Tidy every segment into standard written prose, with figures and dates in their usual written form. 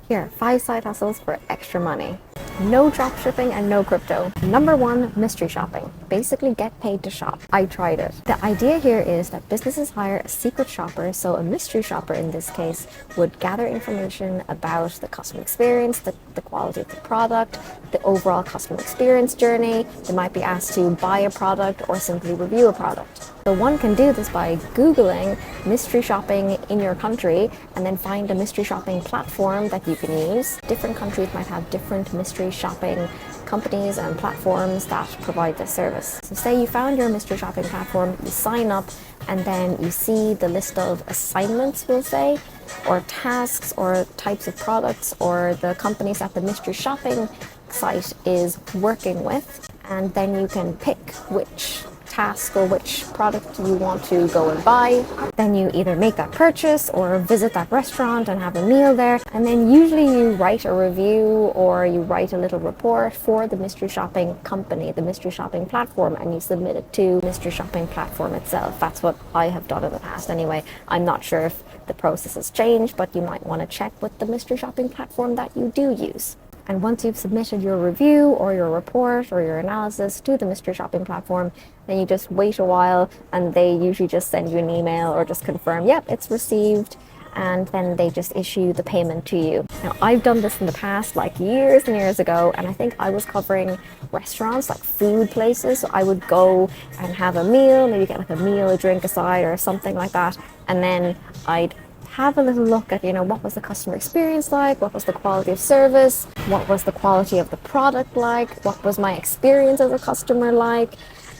Here, 5 side hustles for extra money. No drop shipping and no crypto. Number 1, mystery shopping. Basically get paid to shop. I tried it. The idea here is that businesses hire a secret shopper, so a mystery shopper in this case would gather information about the customer experience, the quality of the product, the overall customer experience journey. They might be asked to buy a product or simply review a product. So one can do this by Googling mystery shopping in your country and then find a mystery shopping platform that you can use. Different countries might have different mystery shopping companies and platforms that provide this service. So say you found your mystery shopping platform, you sign up, and then you see the list of assignments, we'll say, or tasks or types of products or the companies that the mystery shopping site is working with, and then you can pick which task or which product you want to go and buy. Then you either make that purchase or visit that restaurant and have a meal there, and then usually you write a review or you write a little report for the mystery shopping company, the mystery shopping platform, and you submit it to mystery shopping platform itself. That's what I have done in the past anyway. I'm not sure if the process has changed, but you might want to check with the mystery shopping platform that you do use. And once you've submitted your review or your report or your analysis to the mystery shopping platform, then you just wait a while and they usually just send you an email or just confirm, yep, it's received, and then they just issue the payment to you. Now, I've done this in the past, like years and years ago, and I think I was covering restaurants, like food places. So I would go and have a meal, maybe get like a meal, a drink, a side or something like that, and then I'd have a little look at, what was the customer experience like, what was the quality of service, what was the quality of the product like, what was my experience as a customer like,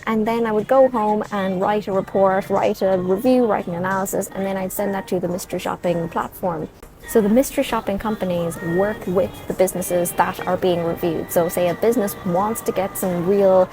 and then I would go home and write a report, write a review, write an analysis, and then I'd send that to the mystery shopping platform. So the mystery shopping companies work with the businesses that are being reviewed. So say a business wants to get some real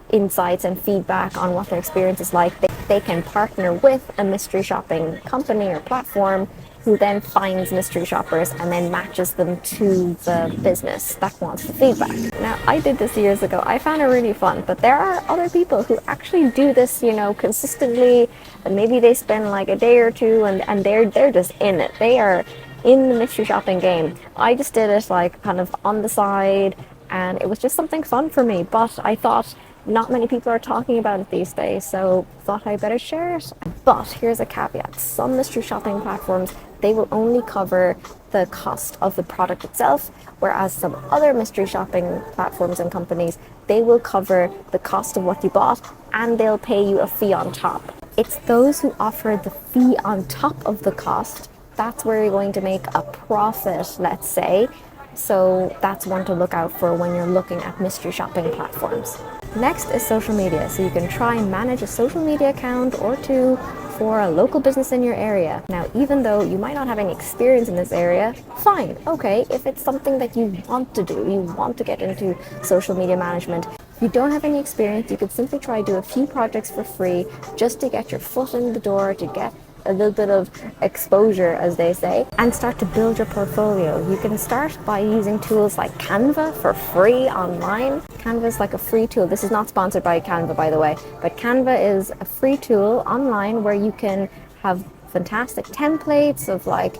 insights and feedback on what their experience is like, they can partner with a mystery shopping company or platform who then finds mystery shoppers and then matches them to the business that wants the feedback. Now, I did this years ago. I found it really fun, but there are other people who actually do this, consistently, and maybe they spend like a day or two and they're just in it. They are in the mystery shopping game. I just did it like kind of on the side, and it was just something fun for me, but I thought not many people are talking about it these days, so thought I better share it. But here's a caveat. Some mystery shopping platforms, they will only cover the cost of the product itself, whereas some other mystery shopping platforms and companies, they will cover the cost of what you bought and they'll pay you a fee on top. It's those who offer the fee on top of the cost, that's where you're going to make a profit, let's say. So that's one to look out for when you're looking at mystery shopping platforms. Next is social media. So you can try and manage a social media account or two for a local business in your area. Now, even though you might not have any experience in this area, fine, okay, if it's something that you want to do, you want to get into social media management, if you don't have any experience, you could simply try do a few projects for free just to get your foot in the door, to get a little bit of exposure, as they say, and start to build your portfolio. You can start by using tools like Canva for free online. Canva is like a free tool. This is not sponsored by Canva, by the way, but Canva is a free tool online where you can have fantastic templates of like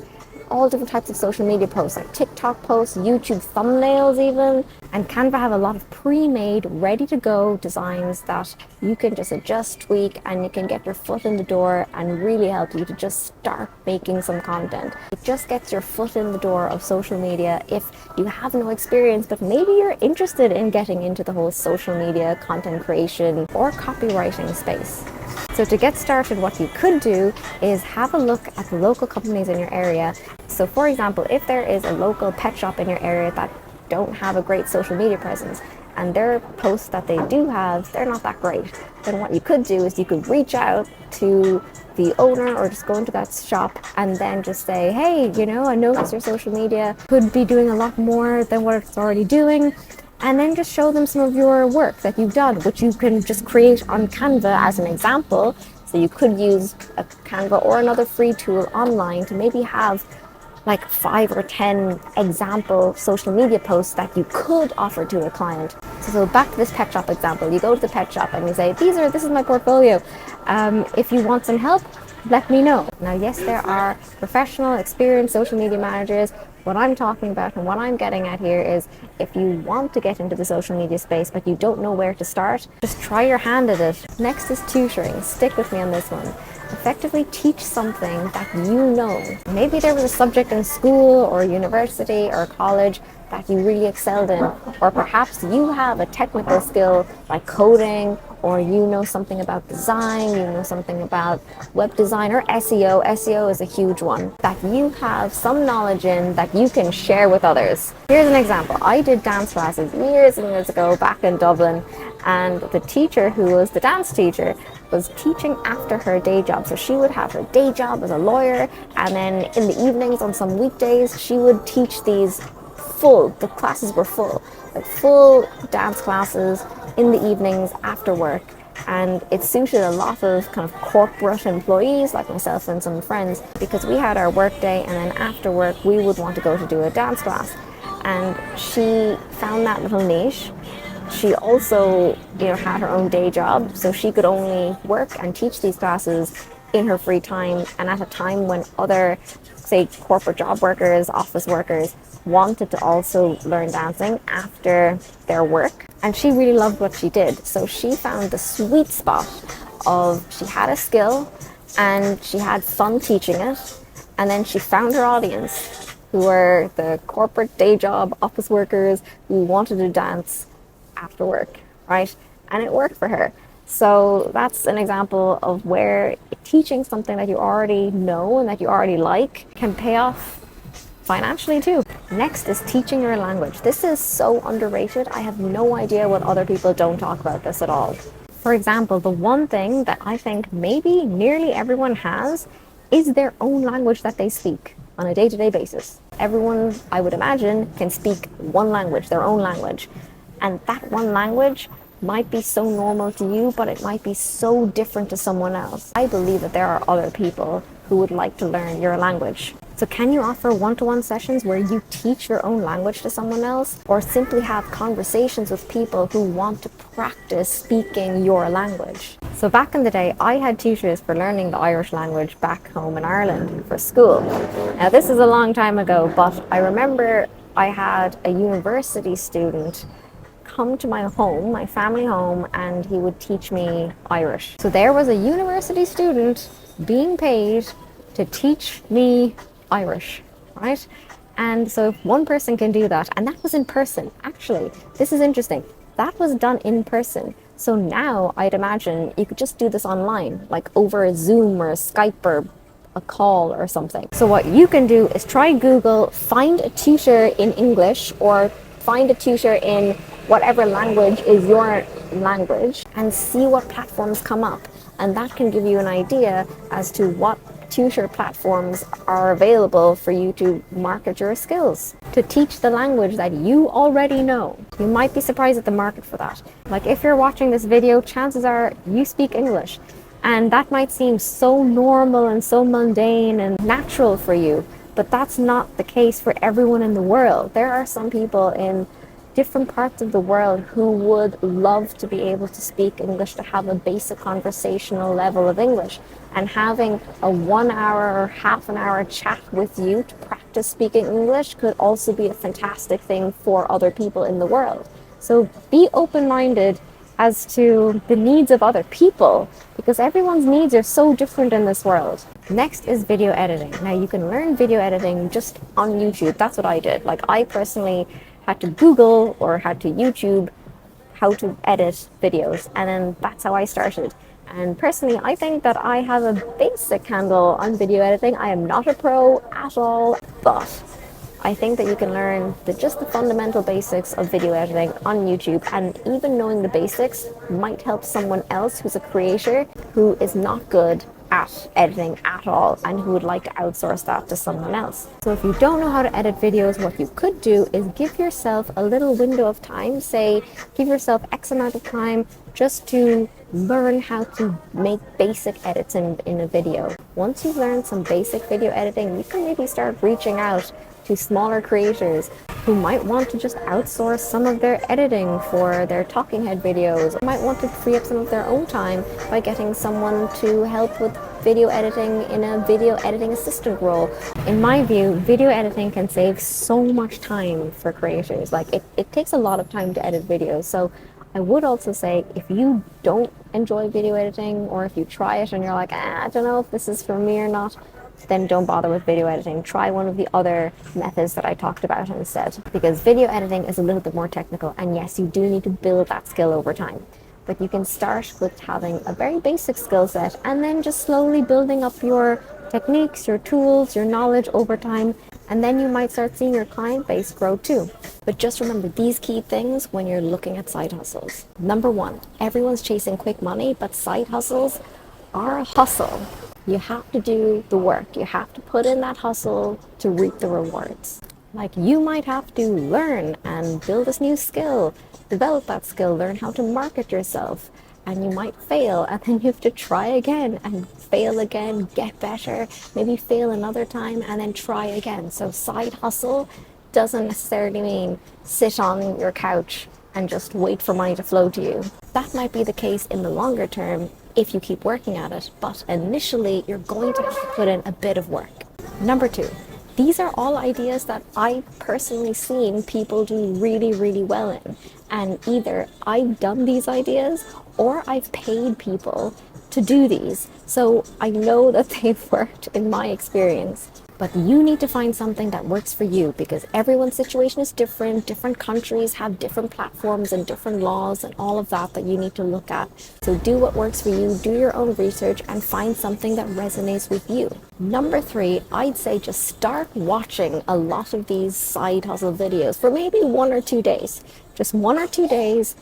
all different types of social media posts, like TikTok posts, YouTube thumbnails even. And Canva have a lot of pre-made, ready-to-go designs that you can just adjust, tweak, and you can get your foot in the door and really help you to just start making some content. It just gets your foot in the door of social media if you have no experience, but maybe you're interested in getting into the whole social media content creation or copywriting space. So to get started, what you could do is have a look at the local companies in your area. So for example, if there is a local pet shop in your area that don't have a great social media presence and their posts that they do have, they're not that great, then what you could do is you could reach out to the owner or just go into that shop and then just say, hey, I noticed your social media could be doing a lot more than what it's already doing. And then just show them some of your work that you've done, which you can just create on Canva as an example. So you could use a Canva or another free tool online to maybe have like 5 or 10 example social media posts that you could offer to a client. So back to this pet shop example, you go to the pet shop and you say, this is my portfolio. If you want some help, let me know. Now, yes, there are professional, experienced social media managers What I'm talking about and what I'm getting at here is if you want to get into the social media space but you don't know where to start, just try your hand at it. Next is tutoring. Stick with me on this one. Effectively teach something that you know. Maybe there was a subject in school or university or college that you really excelled in, or perhaps you have a technical skill like coding, or you know something about design, you know something about web design or SEO. SEO is a huge one that you have some knowledge in that you can share with others. Here's an example. I did dance classes years and years ago back in Dublin, and the teacher who was the dance teacher was teaching after her day job. So she would have her day job as a lawyer, and then in the evenings on some weekdays she would teach these the classes were full, like full dance classes in the evenings after work. And it suited a lot of kind of corporate employees like myself and some friends, because we had our work day and then after work we would want to go to do a dance class. And she found that little niche. She also, had her own day job, so she could only work and teach these classes in her free time, and at a time when other, say, corporate job workers, office workers wanted to also learn dancing after their work. And she really loved what she did. So she found the sweet spot of, she had a skill and she had fun teaching it. And then she found her audience, who were the corporate day job office workers who wanted to dance after work, right? And it worked for her. So that's an example of where teaching something that you already know and that you already like can pay off financially too. Next is teaching your language. This is so underrated. I have no idea what other people don't talk about this at all. For example, the one thing that I think maybe nearly everyone has is their own language that they speak on a day-to-day basis. Everyone, I would imagine, can speak one language, their own language. And that one language might be so normal to you, but it might be so different to someone else. I believe that there are other people who would like to learn your language. So can you offer one-to-one sessions where you teach your own language to someone else, or simply have conversations with people who want to practice speaking your language? So back in the day, I had tutors for learning the Irish language back home in Ireland for school. Now this is a long time ago, but I remember I had a university student come to my home, my family home, and he would teach me Irish. So there was a university student being paid to teach me Irish, right? And so if one person can do that, and that was in person, actually, this is interesting, that was done in person. So now I'd imagine you could just do this online, like over a Zoom or a Skype or a call or something. So what you can do is try Google, find a tutor in English or find a tutor in whatever language is your language, and see what platforms come up. And that can give you an idea as to what tutor platforms are available for you to market your skills, to teach the language that you already know. You might be surprised at the market for that. Like if you're watching this video, chances are you speak English, and that might seem so normal and so mundane and natural for you, but that's not the case for everyone in the world. There are some people in different parts of the world who would love to be able to speak English, to have a basic conversational level of English. And having a 1 hour or half an hour chat with you to practice speaking English could also be a fantastic thing for other people in the world. So be open-minded as to the needs of other people, because everyone's needs are so different in this world. Next is video editing. Now you can learn video editing just on YouTube. That's what I did. Like I personally had to Google or had to YouTube how to edit videos, and then that's how I started. And personally, I think that I have a basic handle on video editing. I am not a pro at all, but I think that you can learn just the fundamental basics of video editing on YouTube, and even knowing the basics might help someone else who's a creator who is not good at editing at all and who would like to outsource that to someone else. So if you don't know how to edit videos, what you could do is give yourself a little window of time, say give yourself X amount of time just to learn how to make basic edits in a video. Once you've learned some basic video editing, you can maybe start reaching out to smaller creators who might want to just outsource some of their editing for their talking head videos, or might want to free up some of their own time by getting someone to help with video editing in a video editing assistant role. In my view, video editing can save so much time for creators. Like it takes a lot of time to edit videos. So I would also say if you don't enjoy video editing, or if you try it and you're like, I don't know if this is for me or not, then don't bother with video editing. Try one of the other methods that I talked about instead, because video editing is a little bit more technical, and yes, you do need to build that skill over time. But you can start with having a very basic skill set and then just slowly building up your techniques, your tools, your knowledge over time, and then you might start seeing your client base grow too. But just remember these key things when you're looking at side hustles. Number one, everyone's chasing quick money, but side hustles are a hustle. You have to do the work. You have to put in that hustle to reap the rewards. Like you might have to learn and build this new skill, develop that skill, learn how to market yourself, and you might fail, and then you have to try again and fail again, get better, maybe fail another time and then try again. So side hustle doesn't necessarily mean sit on your couch and just wait for money to flow to you. That might be the case in the longer term if you keep working at it, but initially you're going to have to put in a bit of work. Number two, these are all ideas that I've personally seen people do really, really well in. And either I've done these ideas or I've paid people to do these. So I know that they've worked in my experience. But you need to find something that works for you, because everyone's situation is different. Different countries have different platforms and different laws and all of that you need to look at. So do what works for you, do your own research, and find something that resonates with you. Number three, I'd say just start watching a lot of these side hustle videos for maybe 1 or 2 days. Just 1 or 2 days.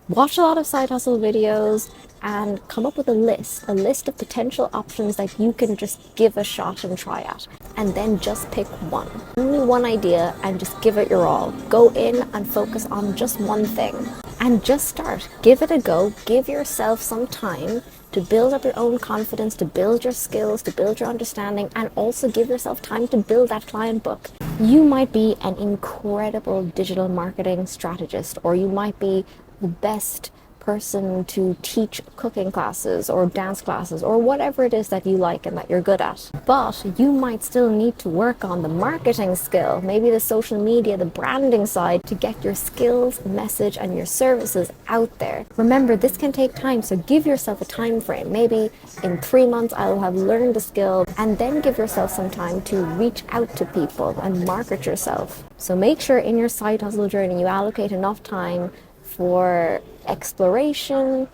Watch a lot of side hustle videos and come up with a list of potential options that you can just give a shot and try at. And then just pick one. Only one idea and just give it your all. Go in and focus on just one thing. And just start. Give it a go. Give yourself some time to build up your own confidence, to build your skills, to build your understanding, and also give yourself time to build that client book. You might be an incredible digital marketing strategist, or you might be the best person to teach cooking classes or dance classes or whatever it is that you like and that you're good at. But you might still need to work on the marketing skill, maybe the social media, the branding side, to get your skills, message, and your services out there. Remember, this can take time, so give yourself a time frame. Maybe in 3 months I'll have learned the skill, and then give yourself some time to reach out to people and market yourself. So make sure in your side hustle journey you allocate enough time for exploration,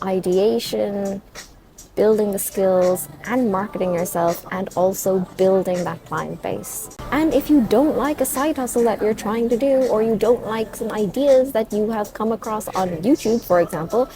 ideation, building the skills and marketing yourself, and also building that client base. And if you don't like a side hustle that you're trying to do, or you don't like some ideas that you have come across on YouTube, for example,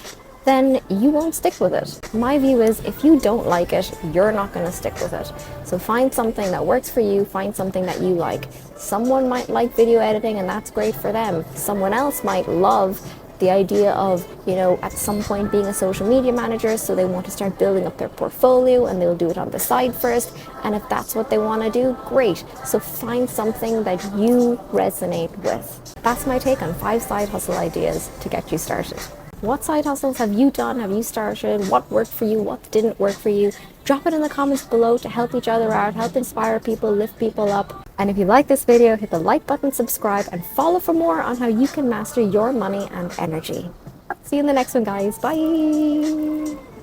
then you won't stick with it. My view is if you don't like it, you're not going to stick with it. So find something that works for you, find something that you like. Someone might like video editing and that's great for them. Someone else might love the idea of, at some point being a social media manager, so they want to start building up their portfolio and they'll do it on the side first. And if that's what they want to do, great. So find something that you resonate with. That's my take on 5 side hustle ideas to get you started. What side hustles have you done? Have you started? What worked for you? What didn't work for you? Drop it in the comments below to help each other out, help inspire people, lift people up. And if you like this video, hit the like button, subscribe, and follow for more on how you can master your money and energy. See you in the next one, guys. Bye!